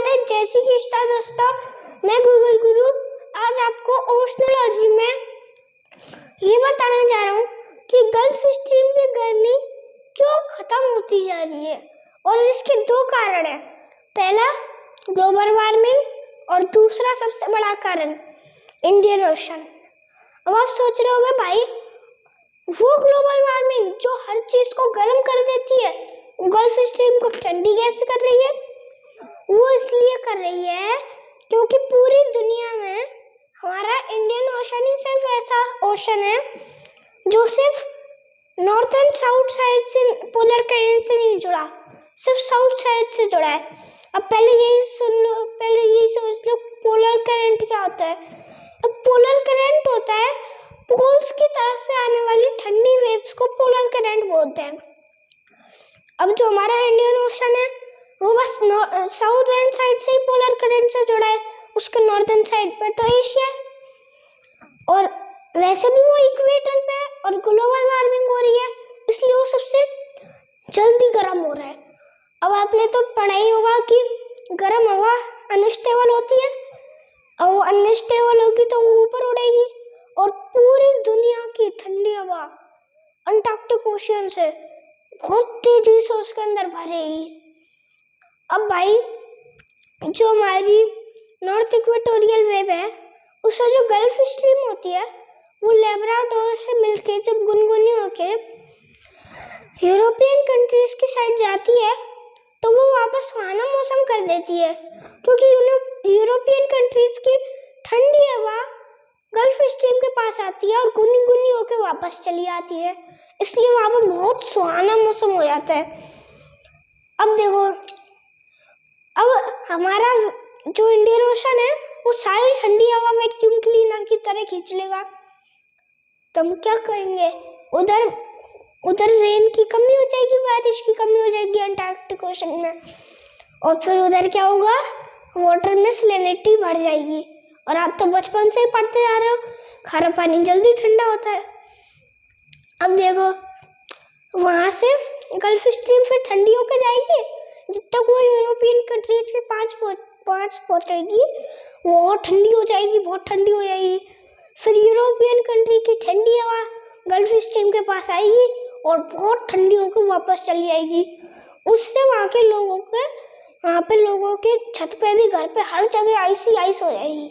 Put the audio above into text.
है जय श्री कृष्णा दोस्तों। मैं गूगल गुरु आज आपको ओशनोलॉजी में ये बताने जा रहा हूँ कि गल्फ स्ट्रीम की गर्मी क्यों खत्म होती जा रही है और इसके दो कारण हैं। पहला ग्लोबल वार्मिंग और दूसरा सबसे बड़ा कारण इंडियन ओशन। अब आप सोच रहे होंगे भाई वो ग्लोबल वार्मिंग जो हर चीज को गर्म कर देती है गल्फ स्ट्रीम को ठंडी कैसे कर रही है? वो इसलिए कर रही है क्योंकि पूरी दुनिया में हमारा इंडियन ओशन ही सिर्फ ऐसा ओशन है जो सिर्फ नॉर्थ एंड साउथ साइड से पोलर करंट से नहीं जुड़ा, सिर्फ साउथ साइड से जुड़ा है। अब पहले यही सुन लो, पहले यही समझ लो पोलर करंट क्या होता है। अब पोलर करंट होता है पोल्स की तरफ से आने वाली ठंडी वेव्स को पोलर करंट बोलते हैं। अब जो हमारा इंडियन ओशन है वो बस साउथ एंड साइड से ही पोलर करंट से जुड़ा है, उसके नॉर्थन साइड पर तो एशिया है और वैसे भी वो इक्वेटर पे है और ग्लोबल वार्मिंग हो रही है इसलिए वो सबसे जल्दी गर्म हो रहा है। अब आपने तो पढ़ा ही होगा कि गर्म हवा अनस्टेबल होती है और वो अनस्टेबल होगी तो वो ऊपर उड़ेगी और पूरी दुनिया की ठंडी हवा अंटार्कटिक ओशियन से बहुत तेजी से उसके अंदर भरेगी। अब भाई जो हमारी नॉर्थ इक्वेटोरियल वेव है उसमें जो गल्फ स्ट्रीम होती है वो लेब्राडोर से मिलके जब गुनगुनी होके यूरोपियन कंट्रीज की साइड जाती है तो वो वापस सुहाना मौसम कर देती है क्योंकि यूरोपियन कंट्रीज की ठंडी हवा गल्फ स्ट्रीम के पास आती है और गुनी गुनी होके वापस चली आती है, इसलिए वहाँ पर बहुत सुहाना मौसम हो जाता है। अब देखो, अब हमारा जो इंडियन ओशन है वो सारी ठंडी हवा वैक्यूम क्लीनर की तरह खींच लेगा। तो हम क्या करेंगे, उधर रेन की कमी हो जाएगी, बारिश की कमी हो जाएगी अंटार्कटिक ओशन में और फिर उधर क्या होगा, वाटर में सैलिनिटी बढ़ जाएगी। और आप तो बचपन से ही पढ़ते जा रहे हो खारा पानी जल्दी ठंडा होता है। अब देखो वहां से गल्फ स्ट्रीम फिर ठंडी होकर जाएगी, जब तक वो यूरोपियन कंट्रीज के पास पहुंचेगी वो और ठंडी हो जाएगी, बहुत ठंडी हो जाएगी। फिर यूरोपियन कंट्री की ठंडी हवा गल्फ स्ट्रीम के पास आएगी और बहुत ठंडी होकर वापस चली जाएगी। उससे वहाँ पे लोगों के छत पे भी, घर पे, हर जगह आइस ही आइस हो जाएगी।